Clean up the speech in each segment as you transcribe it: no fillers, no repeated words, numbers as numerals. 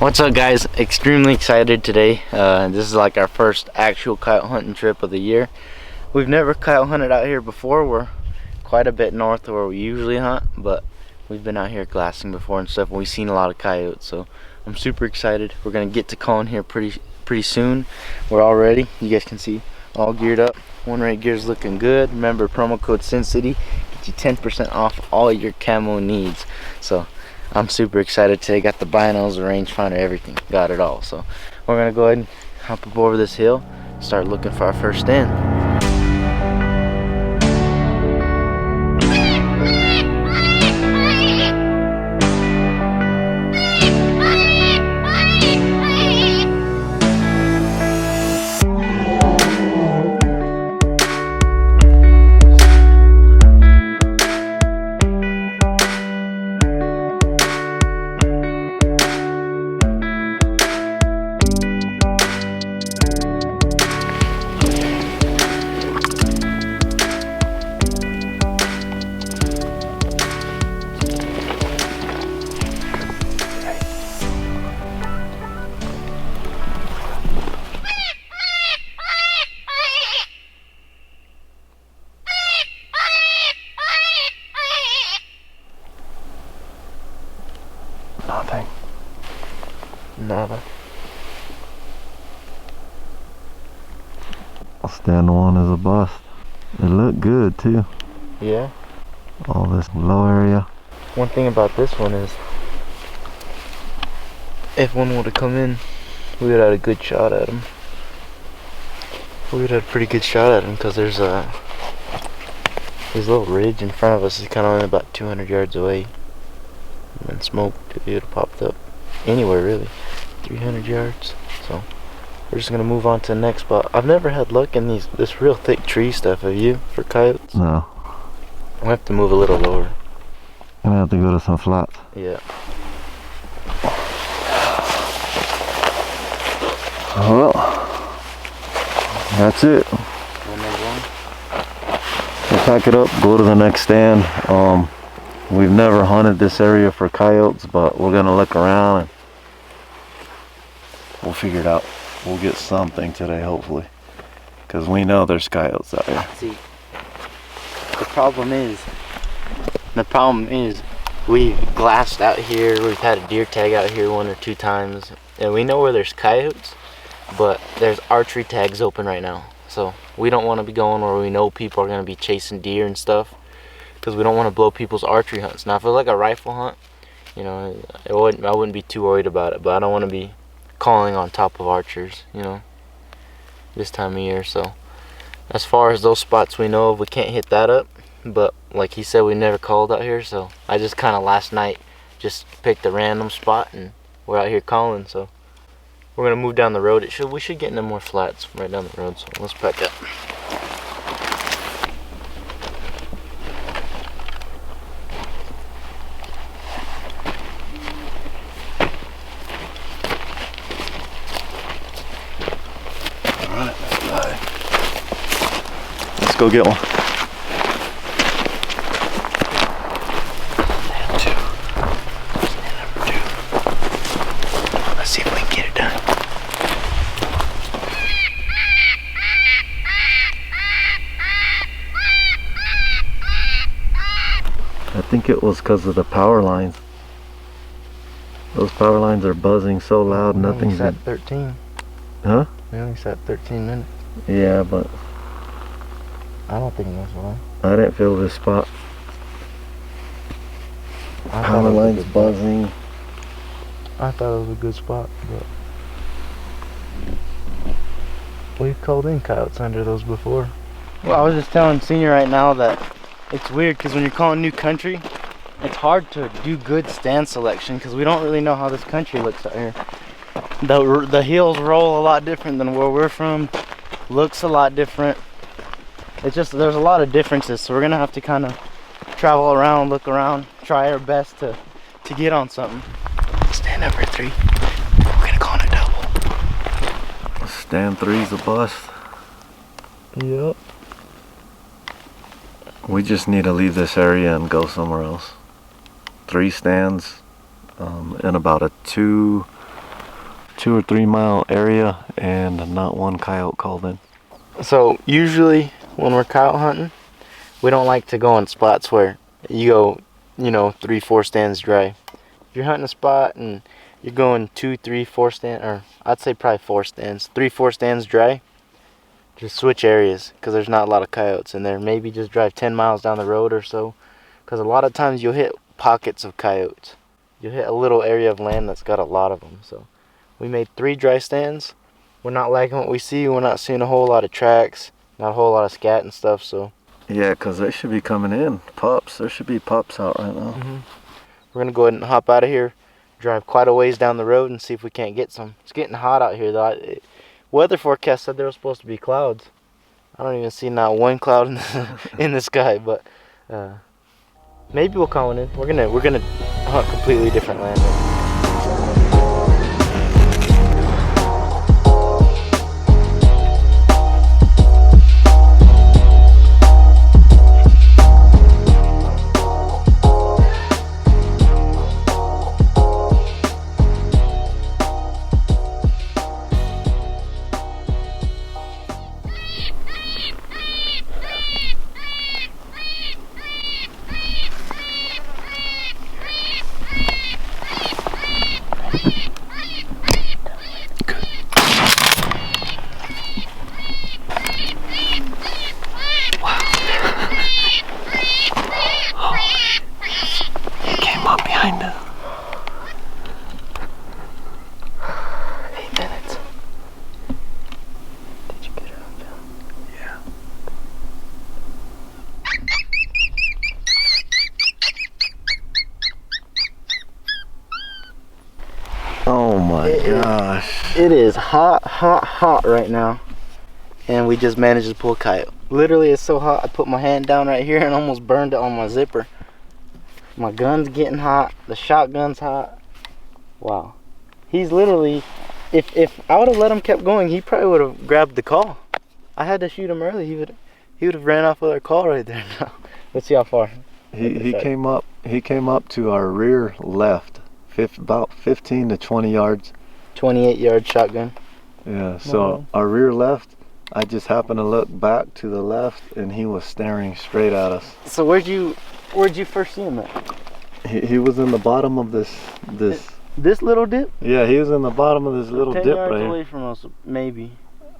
What's up, guys? Extremely excited today. This is like our first actual coyote hunting trip of the year. We've never coyote hunted out here before. We're quite a bit north of where we usually hunt, but we've been out here glassing before and stuff, and we've seen a lot of coyotes, so I'm super excited. We're gonna get to calling here pretty soon. We're all ready. You guys can see, all geared up. One rate gear's looking good. Remember, promo code SINCITY gets you 10% off all your camo needs. So I'm super excited today. Got the binos, the rangefinder, everything. Got it all. So we're gonna go ahead and hop up over this hill, start looking for our first stand. Nothing. Nada. Stand one is a bust. It looked good too. Yeah. All this low area. One thing about this one is, if one would have come in, we would have had a good shot at him. We would have had a pretty good shot at him because there's a this little ridge in front of us is kind of only about 200 yards away. And smoke, it would have popped up anywhere really. 300 yards. So we're just gonna move on to the next spot. I've never had luck in this real thick tree stuff. Have you, for coyotes? No. We have to move a little lower. I'm gonna have to go to some flats. Yeah. Well, that's it. We'll pack it up, go to the next stand. We've never hunted this area for coyotes, but we're gonna look around and we'll figure it out. We'll get something today, hopefully, because we know there's coyotes out here. See, the problem is we've glassed out here. We've had a deer tag out here 1 or 2 times, and we know where there's coyotes, but there's archery tags open right now. So we don't want to be going where we know people are going to be chasing deer and stuff, because we don't want to blow people's archery hunts. Now, if it was like a rifle hunt, you know, I wouldn't be too worried about it, but I don't want to be calling on top of archers, you know, this time of year. So as far as those spots we know of, we can't hit that up, but like he said, we never called out here, so I just kind of last night just picked a random spot and we're out here calling. So we're gonna move down the road. We should get into more flats right down the road, so let's pack up. Let's go get one. Stand number 2. Let's see if we can get it done. I think it was because of the power lines. Those power lines are buzzing so loud, nothing's at 13. Huh? We only sat 13 minutes. Yeah, but I don't think that's why. I didn't feel this spot. Power lines buzzing. I thought it was a good spot, but we've called in coyotes under those before. Well, I was just telling Senior right now that it's weird because when you're calling new country, it's hard to do good stand selection because we don't really know how this country looks out here. The hills roll a lot different than where we're from. Looks a lot different. It's just, there's a lot of differences, so we're gonna have to kind of travel around, look around, try our best to get on something. Stand number 3. We're gonna call it a double. Stand 3's a bust. Yep. We just need to leave this area and go somewhere else. 3 stands in about a 2 2 or 3 mile area and not one coyote called in. So usually when we're coyote hunting, we don't like to go in spots where you go, 3-4 stands dry. If you're hunting a spot and you're going 2, 3, 4 stands, or I'd say probably 4 stands, 3-4 stands dry, just switch areas because there's not a lot of coyotes in there. Maybe just drive 10 miles down the road or so, because a lot of times you'll hit pockets of coyotes. You'll hit a little area of land that's got a lot of them. So we made 3 dry stands. We're not liking what we see. We're not seeing a whole lot of tracks, not a whole lot of scat and stuff. So yeah, because they should be coming in. Pups. There should be pups out right now. we're going to go ahead and hop out of here, drive quite a ways down the road and see if we can't get some. It's getting hot out here though. Weather forecast said there was supposed to be clouds. I don't even see not one cloud in the sky, but maybe we'll call it in. We're gonna hunt completely different land. Behind us. 8 minutes. Did you get it on film? Yeah. Oh my gosh. It is hot right now. And we just managed to pull a coyote. Literally, it's so hot, I put my hand down right here and almost burned it on my zipper. My gun's getting hot. The shotgun's hot. Wow. He's literally, if I would have let him kept going, he probably would have grabbed the call. I had to shoot him early. He would have ran off with our call right there now. Let's see how far. He came up to our rear left, about 15 to 20 yards. 28-yard shotgun. Yeah, so our rear left, I just happened to look back to the left and he was staring straight at us. So where'd you first see him at? He was in the bottom of this little dip? Yeah, he was in the bottom of this little 10 dip yards right away here. from us, maybe.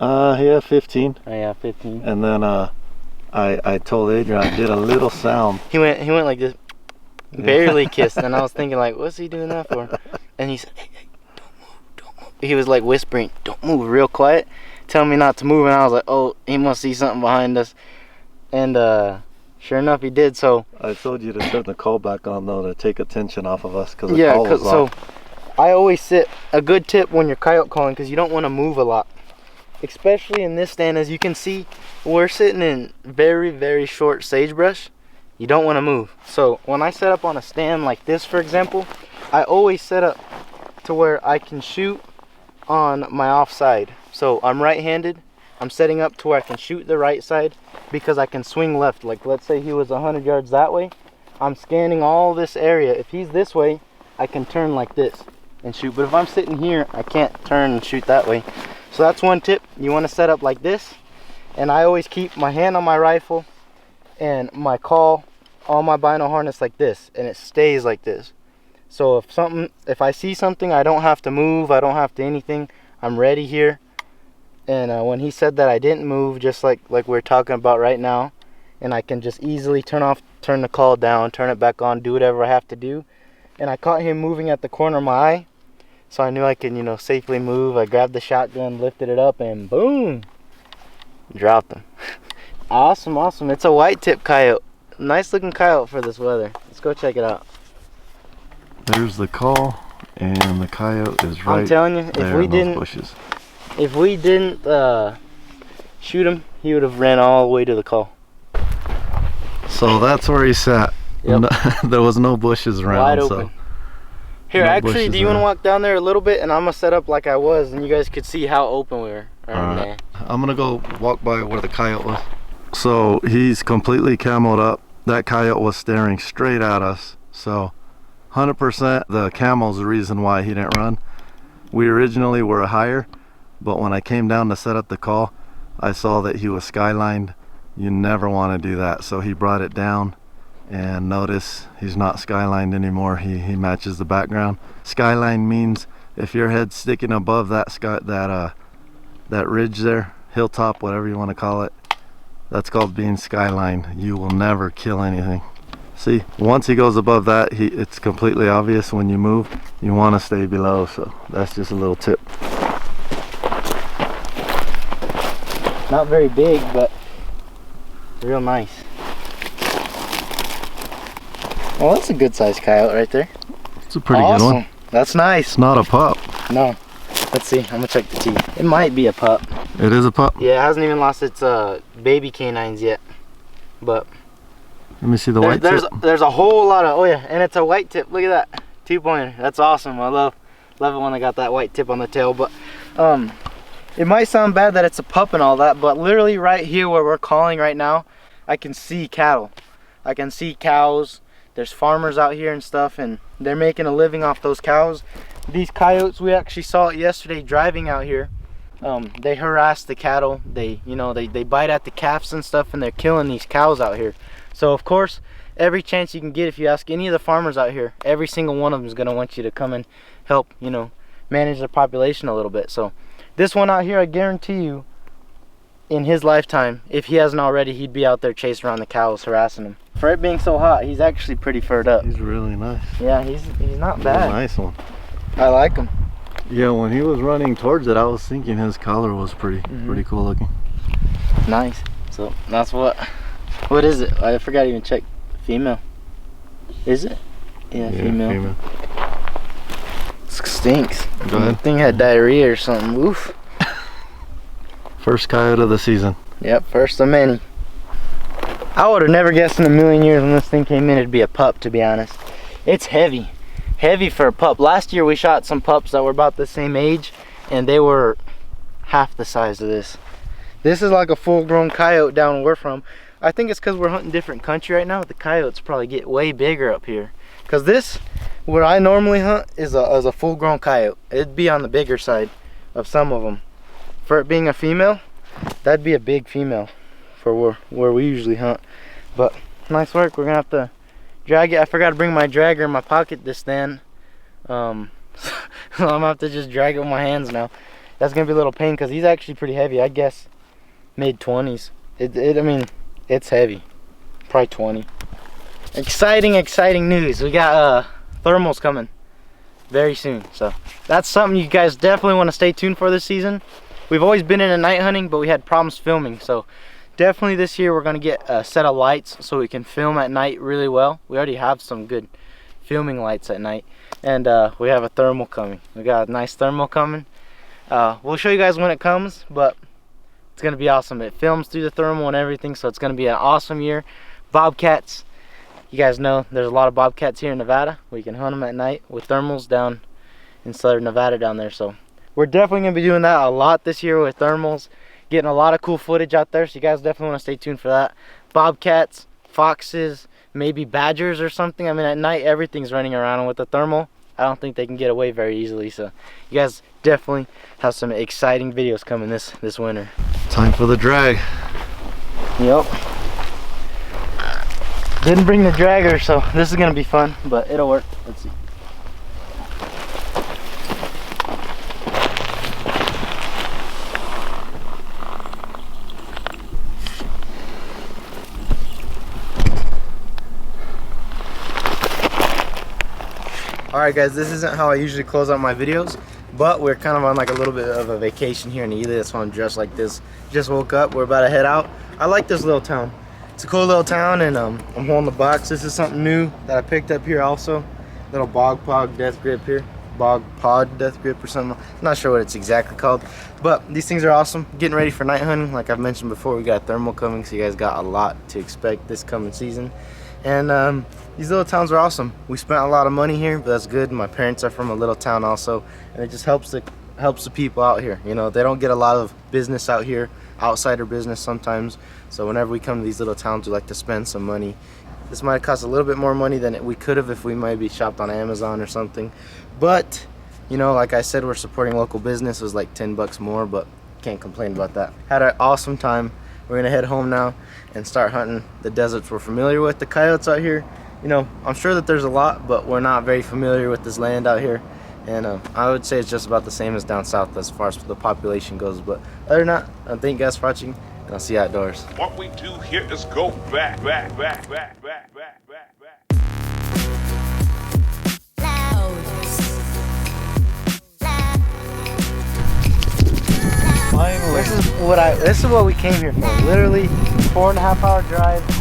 Yeah, 15. Oh yeah, 15. And then I told Adrian, I did a little sound. He went like this, barely kissed, and I was thinking like, what's he doing that for? And he said, hey, don't move. He was like whispering, don't move, real quiet, telling me not to move, and I was like, oh, he must see something behind us. And sure enough, he did. So I told you to turn the call back on though to take attention off of us because the yeah, call was so off. I always sit a good tip when you're coyote calling because you don't want to move a lot, especially in this stand. As you can see, we're sitting in very, very short sagebrush. You don't want to move. So when I set up on a stand like this, for example, I always set up to where I can shoot on my offside. So I'm right-handed. I'm setting up to where I can shoot the right side because I can swing left. Like let's say he was 100 yards that way. I'm scanning all this area. If he's this way, I can turn like this and shoot. But if I'm sitting here, I can't turn and shoot that way. So that's one tip. You want to set up like this. And I always keep my hand on my rifle and my call on my bino harness like this, and it stays like this. So if I see something, I don't have to move, I don't have to anything. I'm ready here. And when he said that, I didn't move, just like we're talking about right now, and I can just easily turn the call down, turn it back on, do whatever I have to do. And I caught him moving at the corner of my eye, so I knew I could, safely move. I grabbed the shotgun, lifted it up, and boom, dropped him. Awesome. It's a white tip coyote. Nice looking coyote for this weather. Let's go check it out. There's the call, and the coyote is right. I'm telling you, if we didn't shoot him, he would have ran all the way to the call. So that's where he sat. Yep. There was no bushes around. Wide open. So here, no actually, do you want to around. walk down there a little bit, and I'm gonna set up like I was, and you guys could see how open we were. Alright. I'm gonna go walk by where the coyote was. So he's completely camoed up. That coyote was staring straight at us. So 100% the camo's the reason why he didn't run. We originally were higher, but when I came down to set up the call, I saw that he was skylined. You never want to do that, so he brought it down, and notice he's not skylined anymore. He matches the background. Skyline means if your head's sticking above that that ridge there, hilltop, whatever you want to call it, that's called being skyline. You will never kill anything. See, once he goes above that, it's completely obvious when you move. You want to stay below, so that's just a little tip. Not very big, but real nice. Well, that's a good sized coyote right there. It's a pretty good one. That's nice. It's not a pup. No. Let's see. I'm gonna check the teeth. It might be a pup. It is a pup? Yeah, it hasn't even lost its baby canines yet. But let me see the white tip. There's a whole lot of, oh yeah, and it's a white tip. Look at that. 2-pointer. That's awesome. I love it when I got that white tip on the tail. But it might sound bad that it's a pup and all that, but literally right here where we're calling right now, I can see cattle. I can see cows. There's farmers out here and stuff, and they're making a living off those cows. These coyotes, we actually saw it yesterday driving out here. They harass the cattle. They bite at the calves and stuff, and they're killing these cows out here. So of course, every chance you can get, if you ask any of the farmers out here, every single one of them is going to want you to come and help, manage their population a little bit. So this one out here, I guarantee you, in his lifetime, if he hasn't already, he'd be out there chasing around the cows, harassing them. For it being so hot, he's actually pretty furred up. He's really nice. Yeah, he's not bad. He's a nice one. I like him. Yeah, when he was running towards it, I was thinking his collar was pretty cool looking. Nice. So that's what is it? I forgot to even check. Female. Is it? Yeah, female. Stinks. Go ahead. The thing had diarrhea or something. Oof. First coyote of the season. Yep, first of many. I would have never guessed in a million years when this thing came in it'd be a pup, to be honest. It's heavy. Heavy for a pup. Last year we shot some pups that were about the same age, and they were half the size of this. This is like a full-grown coyote down where we're from. I think it's because we're hunting different country right now. The coyotes probably get way bigger up here. Because this, where I normally hunt, is a full-grown coyote. It'd be on the bigger side of some of them. For it being a female, that'd be a big female for where we usually hunt. But nice work. We're gonna have to drag it. I forgot to bring my dragger in my pocket this stand. So I'm gonna have to just drag it with my hands now. That's gonna be a little pain because he's actually pretty heavy. I guess mid-20s. I mean, it's heavy. Probably 20. Exciting news. We got thermals coming very soon. So that's something you guys definitely want to stay tuned for this season. We've always been into night hunting, but we had problems filming. So definitely this year we're going to get a set of lights so we can film at night really well. We already have some good filming lights at night. And we have a thermal coming. We got a nice thermal coming. We'll show you guys when it comes, but it's going to be awesome. It films through the thermal and everything, so it's going to be an awesome year. Bobcats. You guys know there's a lot of bobcats here in Nevada. We can hunt them at night with thermals down in southern Nevada down there. So we're definitely going to be doing that a lot this year with thermals. Getting a lot of cool footage out there, so you guys definitely want to stay tuned for that. Bobcats, foxes, maybe badgers or something. I mean, at night everything's running around, and with the thermal, I don't think they can get away very easily. So you guys definitely have some exciting videos coming this winter. Time for the drag. Yep. Didn't bring the dragger, so this is gonna be fun, but it'll work. Let's see. Alright guys, this isn't how I usually close out my videos, but we're kind of on like a little bit of a vacation here in Ely. That's why I'm dressed like this. Just woke up, we're about to head out. I like this little town. It's a cool little town, and I'm holding the box. This is something new that I picked up here also. Little bog pod death grip here. Bog pod death grip or something. I'm not sure what it's exactly called, but these things are awesome. Getting ready for night hunting. Like I've mentioned before, we got thermal coming, so you guys got a lot to expect this coming season. And these little towns are awesome. We spent a lot of money here, but that's good. My parents are from a little town also, and it just helps the people out here. You know, they don't get a lot of business out here, outsider business sometimes. So whenever we come to these little towns, we like to spend some money. This might cost a little bit more money than we could have if we might be shopped on Amazon or something, but You know, like I said, we're supporting local business. It was like 10 bucks more, but can't complain about that. Had an awesome time. We're gonna head home now and start hunting the deserts we're familiar with. The coyotes out here, you know, I'm sure that there's a lot, but we're not very familiar with this land out here. And I would say it's just about the same as down south as far as the population goes. But other than that, thank you guys for watching, and I'll see you outdoors. What we do here is go back. Finally. This is what we came here for. Literally 4.5 hour drive.